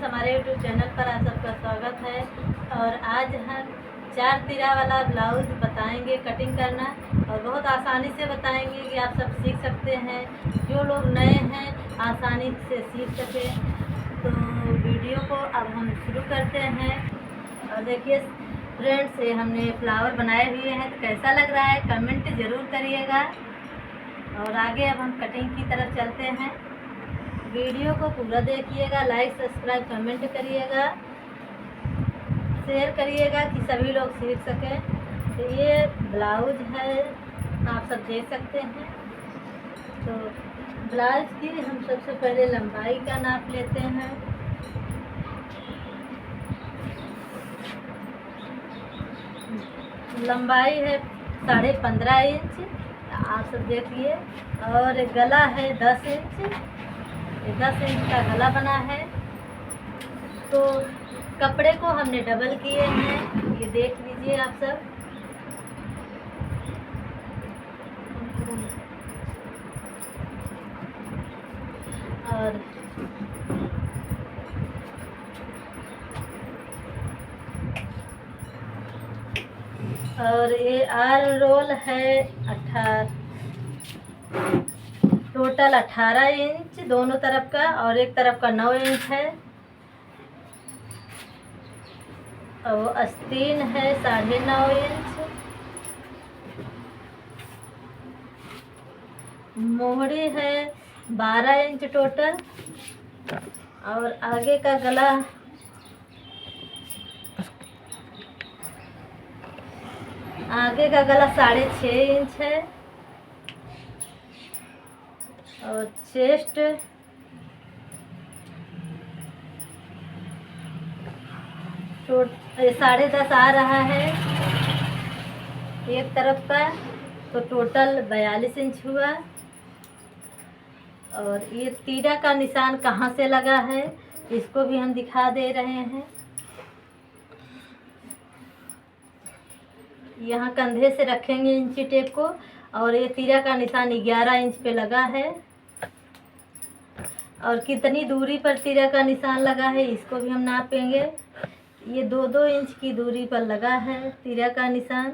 हमारे YouTube channel पर आप सबका स्वागत है। और आज हम 4 तीरा वाला ब्लाउज बताएंगे कटिंग करना, और बहुत आसानी से बताएंगे कि आप सब सीख सकते हैं। जो लोग नए हैं आसानी से सीख सकें। तो वीडियो को अब हम शुरू करते हैं। और देखिए फ्रेंड्स, ये हमने फ्लावर बनाए हुए हैं, तो कैसा लग रहा है कमेंट ज़रूर करिएगा। और आगे अब हम कटिंग की तरफ चलते हैं। वीडियो को पूरा देखिएगा, लाइक सब्सक्राइब कमेंट करिएगा, शेयर करिएगा कि सभी लोग सीख सकें। तो ये ब्लाउज है, आप सब देख सकते हैं। तो ब्लाउज की हम सबसे पहले लंबाई का नाप लेते हैं। लंबाई है 15.5 इंच, आप सब देखिए। और गला है 10 इंच, 10 इंच का गला बना है। तो कपड़े को हमने डबल किए हैं, ये देख लीजिए आप सब। और ये आर्म रोल है टोटल 18 इंच दोनों तरफ का, और एक तरफ का 9 इंच है। और आस्तीन है 9.5 इंच। मोहरी है 12 इंच टोटल। और आगे का गला आगे का गला 6.5 इंच है। और चेस्ट 10.5 आ रहा है एक तरफ का, तो टोटल 42 इंच हुआ। और ये तीरा का निशान कहाँ से लगा है इसको भी हम दिखा दे रहे हैं। यहाँ कंधे से रखेंगे इंची टेप को, और ये तीरा का निशान 11 इंच पे लगा है। और कितनी दूरी पर तीरा का निशान लगा है इसको भी हम नापेंगे। ये 2-2 इंच की दूरी पर लगा है तीरा का निशान।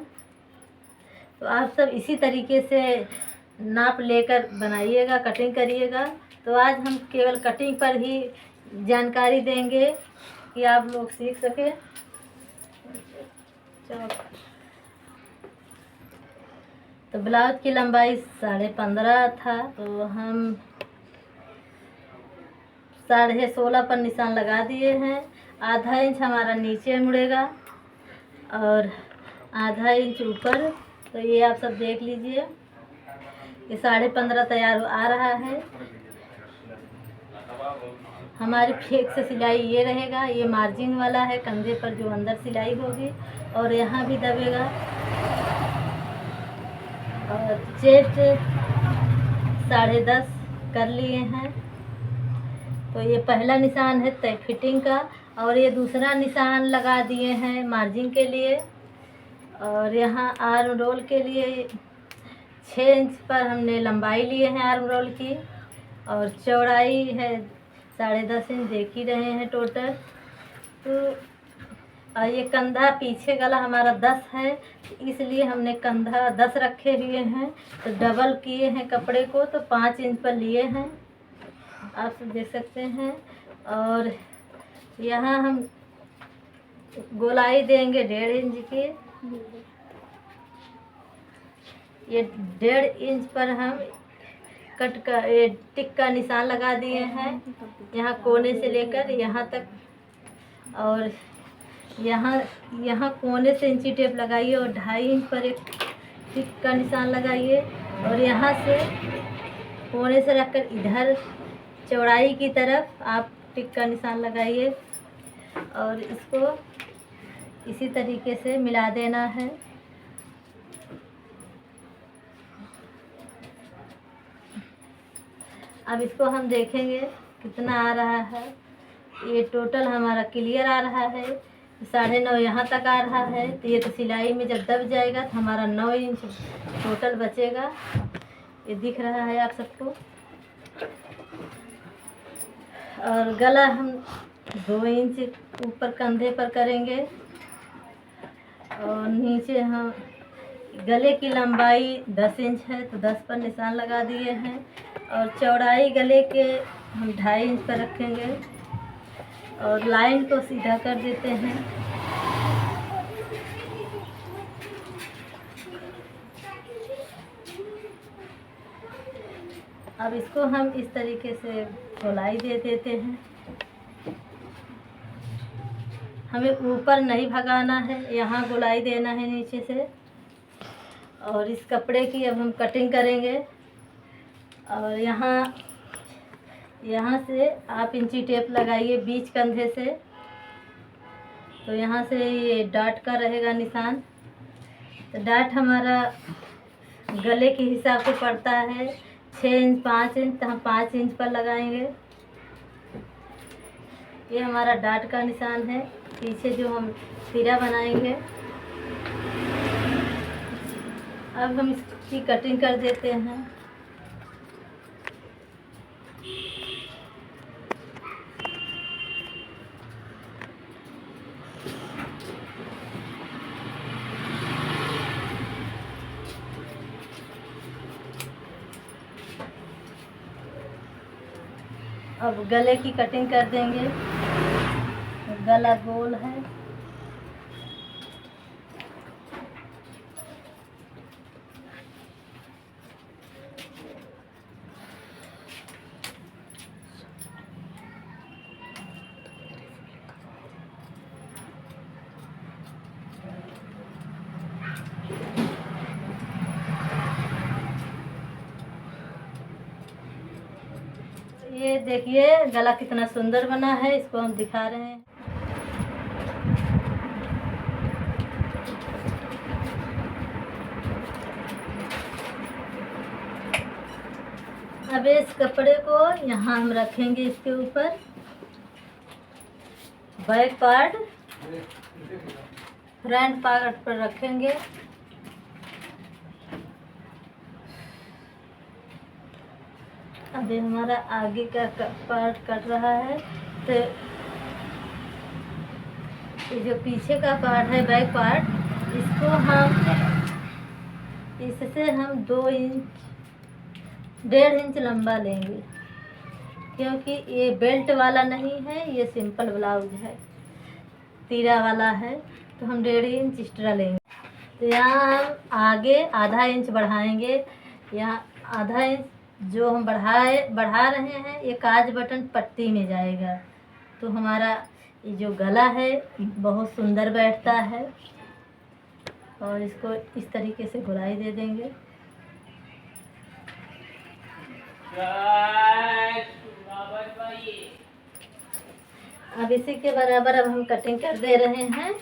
तो आप सब इसी तरीके से नाप लेकर बनाइएगा, कटिंग करिएगा। तो आज हम केवल कटिंग पर ही जानकारी देंगे कि आप लोग सीख सके। तो ब्लाउज की लंबाई 15.5 था, तो हम 16.5 पर निशान लगा दिए हैं। आधा इंच हमारा नीचे मुड़ेगा और आधा इंच ऊपर। तो ये आप सब देख लीजिए, ये 15.5 तैयार आ रहा है। हमारी फिक्स सिलाई ये रहेगा, ये मार्जिन वाला है कंधे पर जो अंदर सिलाई होगी, और यहाँ भी दबेगा। और चेस्ट 10.5 कर लिए हैं। तो ये पहला निशान है तय फिटिंग का, और ये दूसरा निशान लगा दिए हैं मार्जिन के लिए। और यहाँ आर्म रोल के लिए 6 इंच पर हमने लंबाई लिए हैं आर्म रोल की, और चौड़ाई है 10.5 इंच, देख ही रहे हैं टोटल। तो ये कंधा पीछे गला हमारा 10 है, इसलिए हमने कंधा 10 रखे हुए हैं। तो डबल किए हैं कपड़े को, तो 5 इंच पर लिए हैं, आप सब देख सकते हैं। और यहाँ हम गोलाई देंगे 1.5 इंच की। ये 1.5 इंच पर हम टिक का निशान लगा दिए हैं, यहाँ कोने से लेकर यहाँ तक। और यहाँ कोने से इंची टेप लगाइए, और 2.5 इंच पर एक टिक का निशान लगाइए। और यहाँ से कोने से रखकर इधर चौड़ाई की तरफ आप टिक का निशान लगाइए, और इसको इसी तरीके से मिला देना है। अब इसको हम देखेंगे कितना आ रहा है। ये टोटल हमारा क्लियर आ रहा है, 9.5 यहाँ तक आ रहा है। तो ये तो सिलाई में जब दब जाएगा तो हमारा 9 इंच टोटल बचेगा। ये दिख रहा है आप सबको। और गला हम 2 इंच ऊपर कंधे पर करेंगे और नीचे हम गले की लंबाई 10 इंच है तो 10 पर निशान लगा दिए हैं और चौड़ाई गले के हम 2.5 इंच पर रखेंगे और लाइन को सीधा कर देते हैं। अब इसको हम इस तरीके से गोलाई दे देते हैं। हमें ऊपर नहीं भगाना है, यहाँ गोलाई देना है नीचे से। और इस कपड़े की अब हम कटिंग करेंगे और यहाँ से आप इंची टेप लगाइए बीच कंधे से। तो यहाँ से ये डाट का रहेगा निशान। तो डाट हमारा गले के हिसाब से पड़ता है 6 इंच 5 इंच, तो हम 5 इंच पर लगाएंगे। ये हमारा डाट का निशान है। पीछे जो हम तीरा बनाएंगे, अब हम इसकी कटिंग कर देते हैं। अब गले की कटिंग कर देंगे। गला गोल है। ये देखिए गला कितना सुंदर बना है, इसको हम दिखा रहे हैं। अब इस कपड़े को यहाँ हम रखेंगे, इसके ऊपर बैक पार्ट फ्रंट पार्ट पर रखेंगे। अभी हमारा आगे का पार्ट कट रहा है, तो ये जो पीछे का पार्ट है बैक पार्ट, इसको इससे हम 2 इंच 1.5 इंच लंबा लेंगे, क्योंकि ये बेल्ट वाला नहीं है, ये सिंपल ब्लाउज है, तीरा वाला है। तो हम 1.5 इंच एक्स्ट्रा लेंगे। तो यहाँ हम आगे आधा इंच बढ़ाएंगे। यहाँ आधा इंच जो हम बढ़ा रहे हैं, ये काज बटन पट्टी में जाएगा। तो हमारा ये जो गला है बहुत सुंदर बैठता है। और इसको इस तरीके से गोलाई दे देंगे। अब इसी के बराबर अब हम कटिंग कर दे रहे हैं।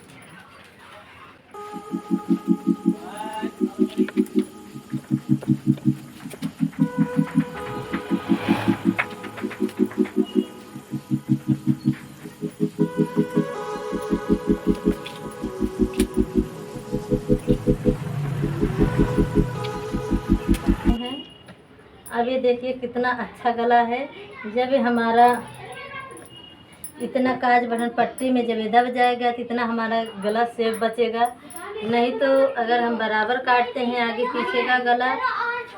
अब ये देखिए कितना अच्छा गला है। जब हमारा इतना काज बटन पट्टी में जब ये दब जाएगा तो इतना हमारा गला सेफ बचेगा। नहीं तो अगर हम बराबर काटते हैं आगे पीछे का गला,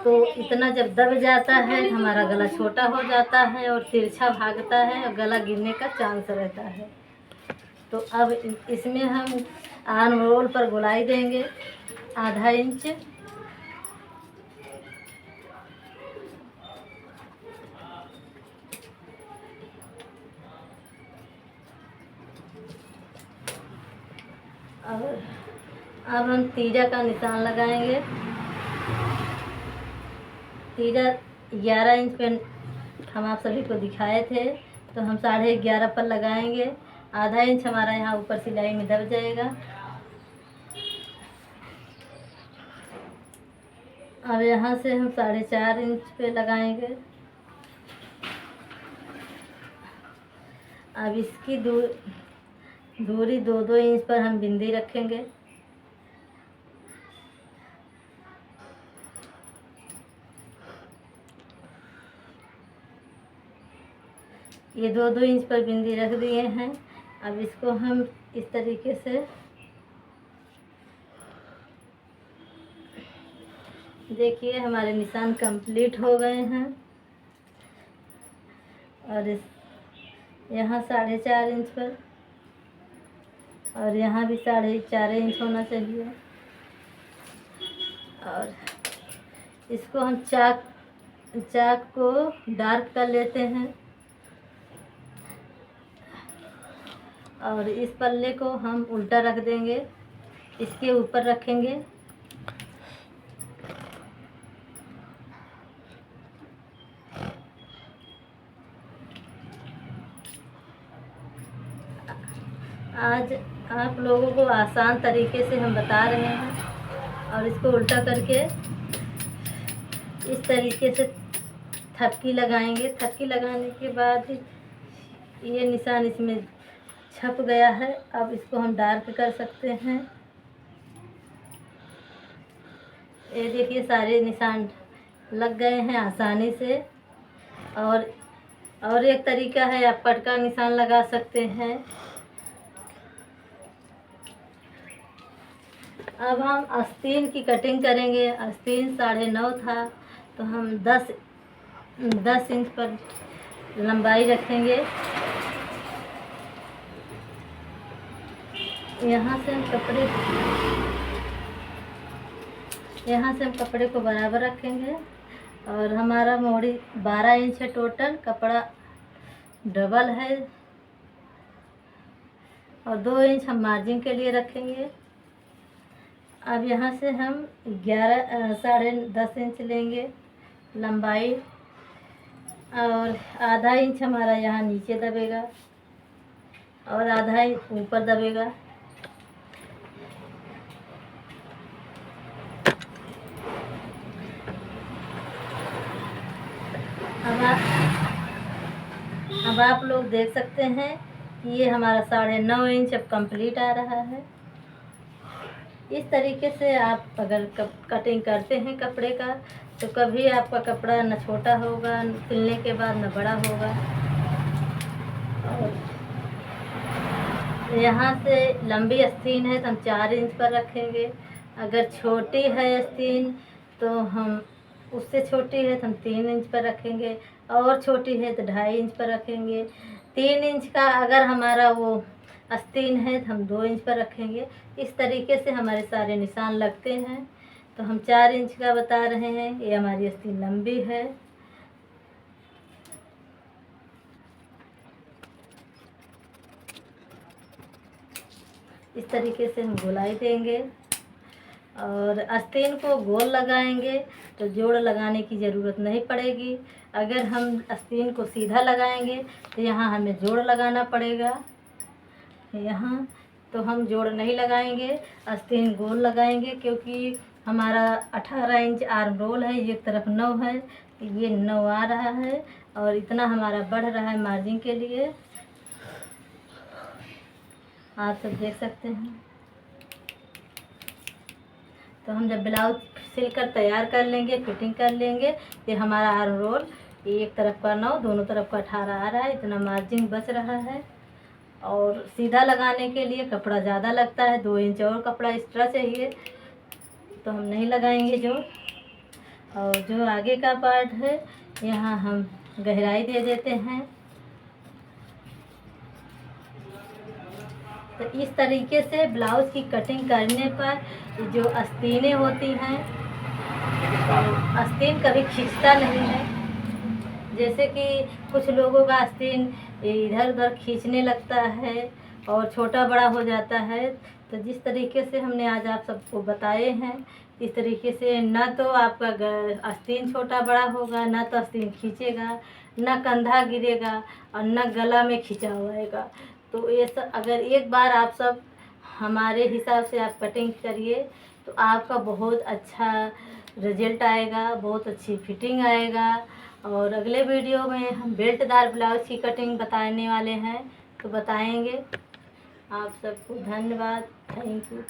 तो इतना जब दब जाता है तो हमारा गला छोटा हो जाता है और तिरछा भागता है और गला गिरने का चांस रहता है। तो अब इसमें हम आर्म रोल पर गोलाई देंगे आधा इंच। अब हम तीरा का निशान लगाएंगे। तीरा 11 इंच पे हम आप सभी को दिखाए थे, तो हम 11.5 पर लगाएंगे। आधा इंच हमारा यहाँ ऊपर सिलाई में दब जाएगा। अब यहाँ से हम 4.5 इंच पे लगाएंगे। अब इसकी दूरी 2-2 इंच पर हम बिंदी रखेंगे। ये 2-2 इंच पर बिंदी रख दिए हैं। अब इसको हम इस तरीके से देखिए हमारे निशान कंप्लीट हो गए हैं। और इस यहाँ 4.5 इंच पर और यहाँ भी 4.5 इंच होना चाहिए। और इसको हम चाक को डार्क कर लेते हैं और इस पल्ले को हम उल्टा रख देंगे, इसके ऊपर रखेंगे। आज आप लोगों को आसान तरीके से हम बता रहे हैं। और इसको उल्टा करके इस तरीके से थपकी लगाएंगे। थपकी लगाने के बाद ये निशान इसमें छप गया है। अब इसको हम डार्क कर सकते हैं। ये देखिए सारे निशान लग गए हैं आसानी से। और एक तरीका है, आप कट का निशान लगा सकते हैं। अब हम आस्तीन की कटिंग करेंगे। आस्तीन 9.5 था, तो हम 10 इंच पर लंबाई रखेंगे। यहाँ से हम कपड़े को बराबर रखेंगे। और हमारा मोड़ी 12 इंच है टोटल, कपड़ा डबल है। और 2 इंच हम मार्जिन के लिए रखेंगे। अब यहाँ से हम 10.5 इंच लेंगे लंबाई। और आधा इंच हमारा यहाँ नीचे दबेगा और आधा इंच ऊपर दबेगा। अब आप लोग देख सकते हैं कि ये हमारा 9.5 इंच अब कंप्लीट आ रहा है। इस तरीके से आप अगर कटिंग करते हैं कपड़े का, तो कभी आपका कपड़ा न छोटा होगा, सिलने के बाद न बड़ा होगा। और यहाँ से लंबी आस्तीन है तो हम 4 इंच पर रखेंगे। अगर छोटी है आस्तीन तो हम उससे छोटी है तो हम 3 इंच पर रखेंगे। और छोटी है तो 2.5 इंच पर रखेंगे। 3 इंच का अगर हमारा वो आस्तीन है तो हम 2 इंच पर रखेंगे। इस तरीके से हमारे सारे निशान लगते हैं। तो हम 4 इंच का बता रहे हैं। ये हमारी आस्तीन लंबी है। इस तरीके से हम गोलाई देंगे और आस्तीन को गोल लगाएंगे तो जोड़ लगाने की ज़रूरत नहीं पड़ेगी। अगर हम आस्तीन को सीधा लगाएंगे तो यहाँ हमें जोड़ लगाना पड़ेगा। यहाँ तो हम जोड़ नहीं लगाएंगे, आस्तीन गोल लगाएंगे, क्योंकि हमारा 18 इंच आर्म रोल है। एक तरफ 9 है, ये 9 आ रहा है और इतना हमारा बढ़ रहा है मार्जिन के लिए। आप सब देख सकते हैं। तो हम जब ब्लाउज सिलकर तैयार कर लेंगे, फिटिंग कर लेंगे, ये हमारा आर्म रोल एक तरफ का 9, दोनों तरफ का 18 आ रहा है। इतना मार्जिन बच रहा है। और सीधा लगाने के लिए कपड़ा ज़्यादा लगता है, 2 इंच और कपड़ा एक्स्ट्रा चाहिए, तो हम नहीं लगाएंगे जो। और जो आगे का पार्ट है यहाँ हम गहराई दे देते हैं। तो इस तरीके से ब्लाउज की कटिंग करने पर जो आस्तीनें होती हैं, तो आस्तीन कभी खींचता नहीं है। जैसे कि कुछ लोगों का आस्तीन इधर उधर खींचने लगता है और छोटा बड़ा हो जाता है। तो जिस तरीके से हमने आज आप सबको बताए हैं, इस तरीके से ना तो आपका आस्तीन छोटा बड़ा होगा, ना तो आस्तीन खींचेगा, ना कंधा गिरेगा और ना गला में खिंचाव आएगा। तो ये सब अगर एक बार आप सब हमारे हिसाब से आप कटिंग करिए तो आपका बहुत अच्छा रिजल्ट आएगा, बहुत अच्छी फिटिंग आएगा। और अगले वीडियो में हम बेल्टदार ब्लाउज की कटिंग बताने वाले हैं, तो बताएंगे। आप सबको धन्यवाद, थैंक यू।